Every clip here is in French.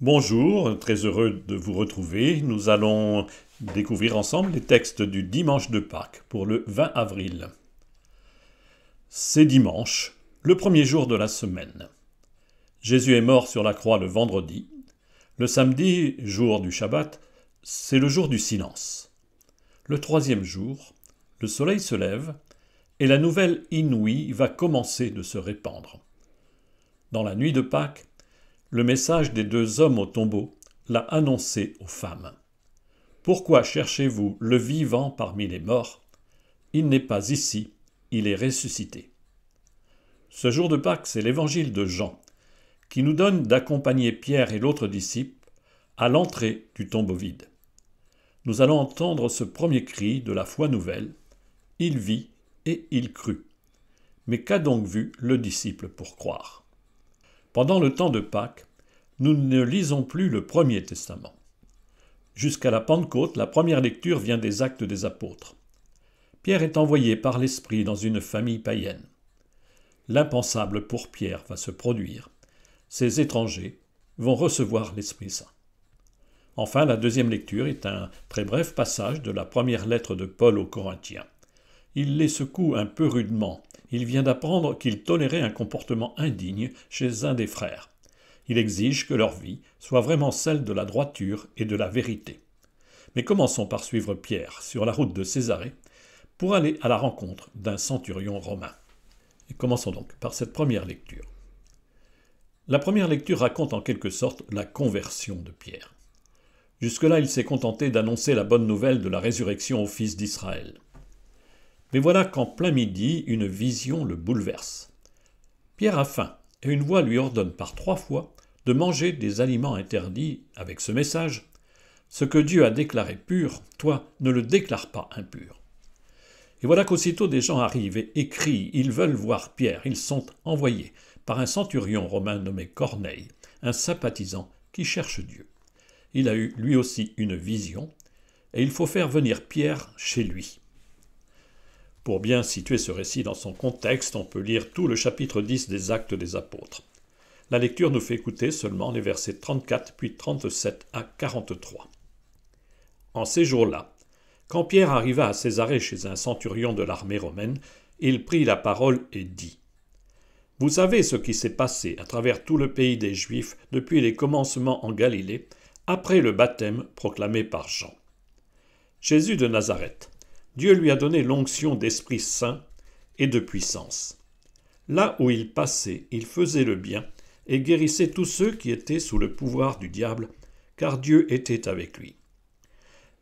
Bonjour, très heureux de vous retrouver. Nous allons découvrir ensemble les textes du dimanche de Pâques pour le 20 avril. C'est dimanche, le premier jour de la semaine. Jésus est mort sur la croix le vendredi. Le samedi, jour du Shabbat, c'est le jour du silence. Le troisième jour, le soleil se lève et la nouvelle inouïe va commencer de se répandre. Dans la nuit de Pâques, le message des deux hommes au tombeau l'a annoncé aux femmes. « Pourquoi cherchez-vous le vivant parmi les morts? Il n'est pas ici, il est ressuscité. » Ce jour de Pâques, c'est l'évangile de Jean, qui nous donne d'accompagner Pierre et l'autre disciple à l'entrée du tombeau vide. Nous allons entendre ce premier cri de la foi nouvelle. Il vit et il crut. Mais qu'a donc vu le disciple pour croire? Pendant le temps de Pâques, nous ne lisons plus le Premier Testament. Jusqu'à la Pentecôte, la première lecture vient des Actes des Apôtres. Pierre est envoyé par l'Esprit dans une famille païenne. L'impensable pour Pierre va se produire. Ces étrangers vont recevoir l'Esprit Saint. Enfin, la deuxième lecture est un très bref passage de la première lettre de Paul aux Corinthiens. Il les secoue un peu rudement. Il vient d'apprendre qu'il tolérait un comportement indigne chez un des frères. Il exige que leur vie soit vraiment celle de la droiture et de la vérité. Mais commençons par suivre Pierre sur la route de Césarée pour aller à la rencontre d'un centurion romain. Et commençons donc par cette première lecture. La première lecture raconte en quelque sorte la conversion de Pierre. Jusque-là, il s'est contenté d'annoncer la bonne nouvelle de la résurrection aux fils d'Israël. Mais voilà qu'en plein midi, une vision le bouleverse. Pierre a faim, et une voix lui ordonne par 3 fois de manger des aliments interdits avec ce message « Ce que Dieu a déclaré pur, toi, ne le déclare pas impur. » Et voilà qu'aussitôt des gens arrivent et crient, ils veulent voir Pierre, ils sont envoyés par un centurion romain nommé Corneille, un sympathisant qui cherche Dieu. Il a eu lui aussi une vision, et il faut faire venir Pierre chez lui. Pour bien situer ce récit dans son contexte, on peut lire tout le chapitre 10 des Actes des Apôtres. La lecture nous fait écouter seulement les versets 34 puis 37 à 43. En ces jours-là, quand Pierre arriva à Césarée chez un centurion de l'armée romaine, il prit la parole et dit « Vous savez ce qui s'est passé à travers tout le pays des Juifs depuis les commencements en Galilée, après le baptême proclamé par Jean. Jésus de Nazareth, Dieu lui a donné l'onction d'Esprit Saint et de puissance. Là où il passait, il faisait le bien et guérissait tous ceux qui étaient sous le pouvoir du diable, car Dieu était avec lui.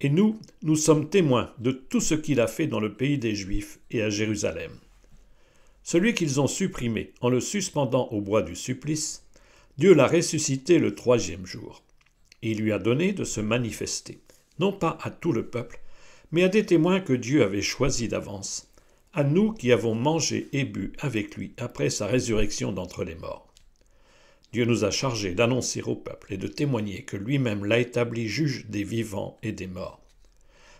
Et nous sommes témoins de tout ce qu'il a fait dans le pays des Juifs et à Jérusalem. Celui qu'ils ont supprimé en le suspendant au bois du supplice, Dieu l'a ressuscité le 3e jour. Il lui a donné de se manifester, non pas à tout le peuple, mais à des témoins que Dieu avait choisis d'avance, à nous qui avons mangé et bu avec lui après sa résurrection d'entre les morts. Dieu nous a chargés d'annoncer au peuple et de témoigner que lui-même l'a établi juge des vivants et des morts.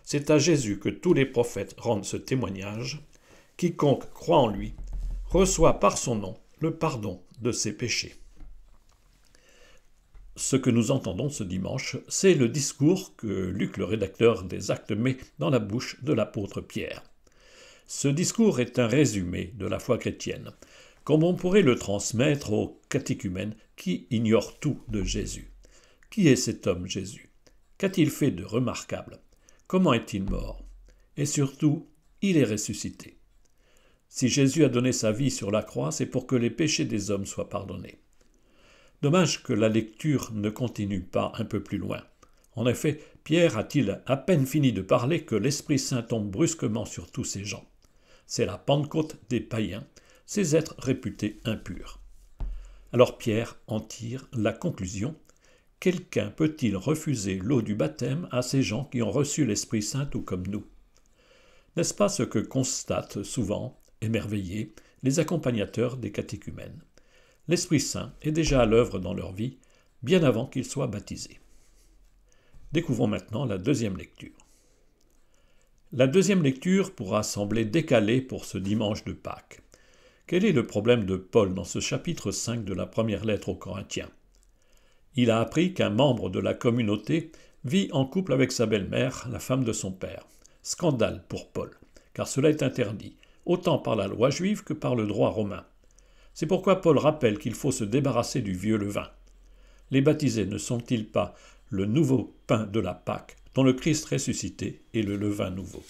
C'est à Jésus que tous les prophètes rendent ce témoignage. Quiconque croit en lui reçoit par son nom le pardon de ses péchés. Ce que nous entendons ce dimanche, c'est le discours que Luc, le rédacteur des Actes, met dans la bouche de l'apôtre Pierre. Ce discours est un résumé de la foi chrétienne, comme on pourrait le transmettre aux catéchumènes qui ignorent tout de Jésus. Qui est cet homme Jésus? Qu'a-t-il fait de remarquable? Comment est-il mort? Et surtout, il est ressuscité. Si Jésus a donné sa vie sur la croix, c'est pour que les péchés des hommes soient pardonnés. Dommage que la lecture ne continue pas un peu plus loin. En effet, Pierre a-t-il à peine fini de parler que l'Esprit Saint tombe brusquement sur tous ces gens. C'est la Pentecôte des païens, ces êtres réputés impurs. Alors Pierre en tire la conclusion. Quelqu'un peut-il refuser l'eau du baptême à ces gens qui ont reçu l'Esprit Saint tout comme nous? N'est-ce pas ce que constatent souvent, émerveillés, les accompagnateurs des catéchumènes? L'Esprit Saint est déjà à l'œuvre dans leur vie, bien avant qu'ils soient baptisés. Découvrons maintenant la deuxième lecture. La deuxième lecture pourra sembler décalée pour ce dimanche de Pâques. Quel est le problème de Paul dans ce chapitre 5 de la première lettre aux Corinthiens? Il a appris qu'un membre de la communauté vit en couple avec sa belle-mère, la femme de son père. Scandale pour Paul, car cela est interdit, autant par la loi juive que par le droit romain. C'est pourquoi Paul rappelle qu'il faut se débarrasser du vieux levain. Les baptisés ne sont-ils pas le nouveau pain de la Pâque, dont le Christ ressuscité est le levain nouveau?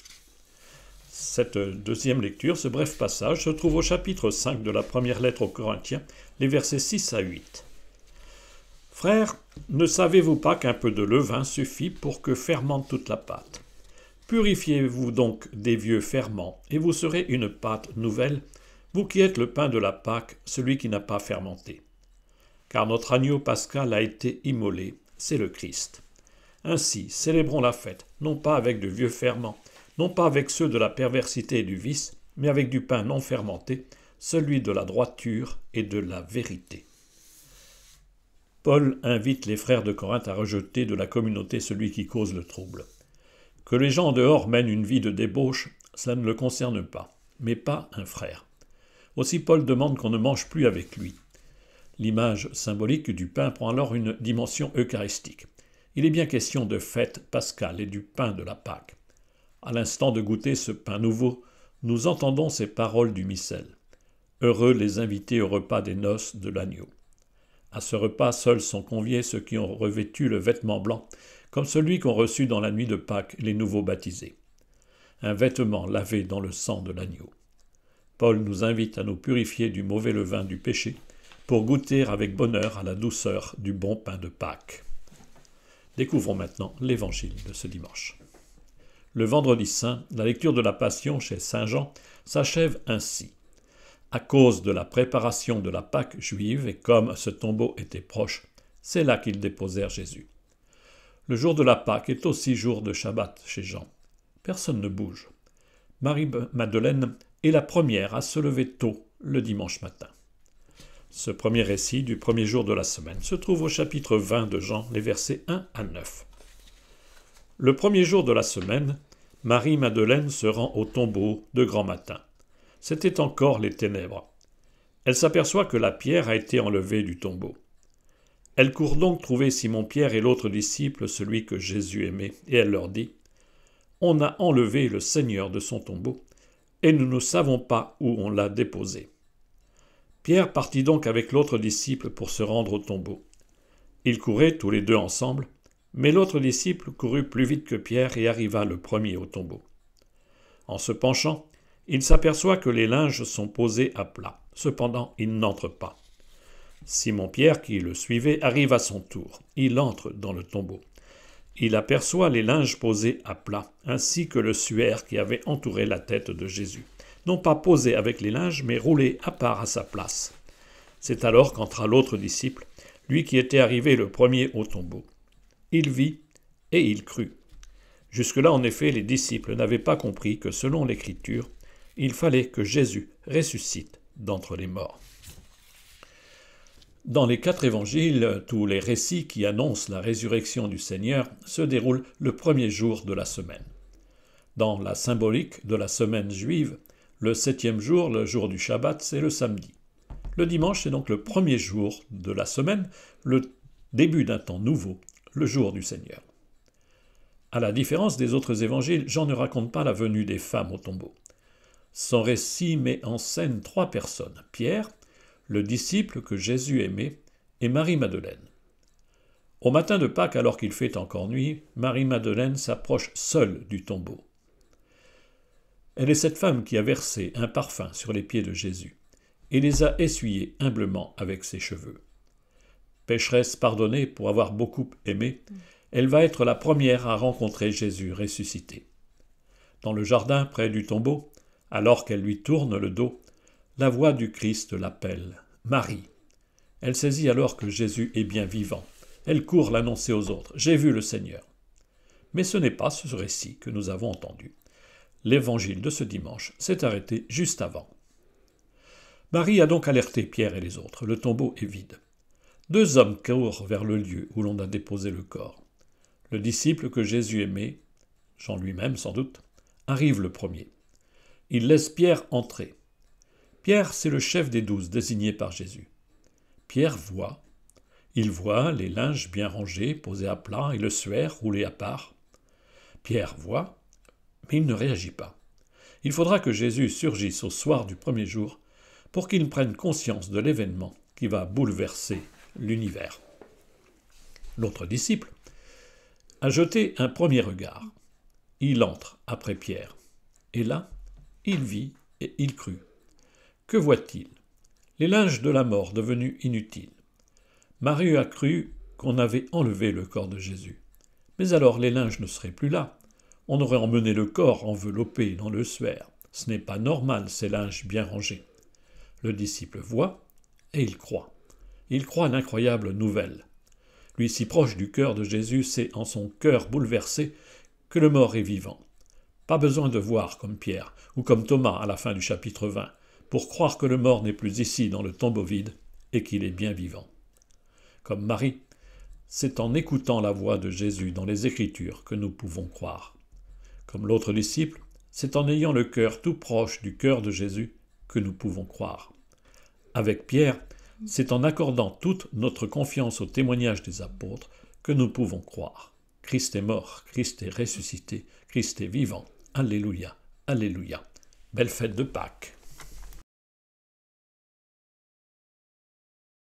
Cette deuxième lecture, ce bref passage, se trouve au chapitre 5 de la première lettre aux Corinthiens, les versets 6 à 8. « Frères, ne savez-vous pas qu'un peu de levain suffit pour que fermente toute la pâte? Purifiez-vous donc des vieux ferments, et vous serez une pâte nouvelle, vous qui êtes le pain de la Pâque, celui qui n'a pas fermenté. Car notre agneau pascal a été immolé, c'est le Christ. Ainsi, célébrons la fête, non pas avec de vieux ferments, non pas avec ceux de la perversité et du vice, mais avec du pain non fermenté, celui de la droiture et de la vérité. » Paul invite les frères de Corinthe à rejeter de la communauté celui qui cause le trouble. Que les gens en dehors mènent une vie de débauche, cela ne le concerne pas, mais pas un frère. Aussi Paul demande qu'on ne mange plus avec lui. L'image symbolique du pain prend alors une dimension eucharistique. Il est bien question de fête pascale et du pain de la Pâque. À l'instant de goûter ce pain nouveau, nous entendons ces paroles du missel. Heureux les invités au repas des noces de l'agneau. À ce repas, seuls sont conviés ceux qui ont revêtu le vêtement blanc, comme celui qu'ont reçu dans la nuit de Pâques les nouveaux baptisés. Un vêtement lavé dans le sang de l'agneau. Paul nous invite à nous purifier du mauvais levain du péché, pour goûter avec bonheur à la douceur du bon pain de Pâques. Découvrons maintenant l'évangile de ce dimanche. Le vendredi saint, la lecture de la Passion chez saint Jean s'achève ainsi. À cause de la préparation de la Pâque juive, et comme ce tombeau était proche, c'est là qu'ils déposèrent Jésus. Le jour de la Pâque est aussi jour de Shabbat chez Jean. Personne ne bouge. Marie-Madeleine est la première à se lever tôt le dimanche matin. Ce premier récit du premier jour de la semaine se trouve au chapitre 20 de Jean, les versets 1 à 9. Le premier jour de la semaine, Marie-Madeleine se rend au tombeau de grand matin. C'étaient encore les ténèbres. Elle s'aperçoit que la pierre a été enlevée du tombeau. Elle court donc trouver Simon-Pierre et l'autre disciple, celui que Jésus aimait, et elle leur dit « On a enlevé le Seigneur de son tombeau, et nous ne savons pas où on l'a déposé. » Pierre partit donc avec l'autre disciple pour se rendre au tombeau. Ils couraient tous les deux ensemble, mais l'autre disciple courut plus vite que Pierre et arriva le premier au tombeau. En se penchant, il s'aperçoit que les linges sont posés à plat. Cependant, il n'entre pas. Simon-Pierre, qui le suivait, arrive à son tour. Il entre dans le tombeau. Il aperçoit les linges posés à plat, ainsi que le suaire qui avait entouré la tête de Jésus. Non pas posé avec les linges, mais roulé à part à sa place. C'est alors qu'entra l'autre disciple, lui qui était arrivé le premier au tombeau. Il vit et il crut. Jusque-là, en effet, les disciples n'avaient pas compris que, selon l'Écriture, il fallait que Jésus ressuscite d'entre les morts. Dans les 4 évangiles, tous les récits qui annoncent la résurrection du Seigneur se déroulent le premier jour de la semaine. Dans la symbolique de la semaine juive, le 7e jour, le jour du Shabbat, c'est le samedi. Le dimanche, c'est donc le premier jour de la semaine, le début d'un temps nouveau, le jour du Seigneur. À la différence des autres évangiles, Jean ne raconte pas la venue des femmes au tombeau. Son récit met en scène 3 personnes, Pierre, le disciple que Jésus aimait, et Marie-Madeleine. Au matin de Pâques, alors qu'il fait encore nuit, Marie-Madeleine s'approche seule du tombeau. Elle est cette femme qui a versé un parfum sur les pieds de Jésus et les a essuyés humblement avec ses cheveux. Pécheresse pardonnée pour avoir beaucoup aimé, elle va être la première à rencontrer Jésus ressuscité. Dans le jardin près du tombeau, alors qu'elle lui tourne le dos, la voix du Christ l'appelle « Marie ». Elle saisit alors que Jésus est bien vivant. Elle court l'annoncer aux autres « J'ai vu le Seigneur ». Mais ce n'est pas ce récit que nous avons entendu. L'évangile de ce dimanche s'est arrêté juste avant. Marie a donc alerté Pierre et les autres. Le tombeau est vide. 2 hommes courent vers le lieu où l'on a déposé le corps. Le disciple que Jésus aimait, Jean lui-même sans doute, arrive le premier. Il laisse Pierre entrer. Pierre, c'est le chef des 12 désigné par Jésus. Pierre voit, Il voit les linges bien rangés, posés à plat, et le suaire roulé à part. Pierre voit, mais il ne réagit pas. Il faudra que Jésus surgisse au soir du premier jour pour qu'il prenne conscience de l'événement qui va bouleverser l'univers. L'autre disciple a jeté un premier regard. Il entre après Pierre. Et là, il vit et il crut. Que voit-il? Les linges de la mort devenus inutiles. Marie a cru qu'on avait enlevé le corps de Jésus. Mais alors les linges ne seraient plus là. On aurait emmené le corps enveloppé dans le suaire. Ce n'est pas normal, ces linges bien rangés. Le disciple voit et il croit. Il croit à l'incroyable nouvelle. Lui si proche du cœur de Jésus, c'est en son cœur bouleversé que le mort est vivant. Pas besoin de voir comme Pierre ou comme Thomas à la fin du chapitre 20 pour croire que le mort n'est plus ici dans le tombeau vide et qu'il est bien vivant. Comme Marie, c'est en écoutant la voix de Jésus dans les Écritures que nous pouvons croire. Comme l'autre disciple, c'est en ayant le cœur tout proche du cœur de Jésus que nous pouvons croire. Avec Pierre, c'est en accordant toute notre confiance au témoignage des apôtres que nous pouvons croire. Christ est mort, Christ est ressuscité, Christ est vivant. Alléluia, alléluia. Belle fête de Pâques.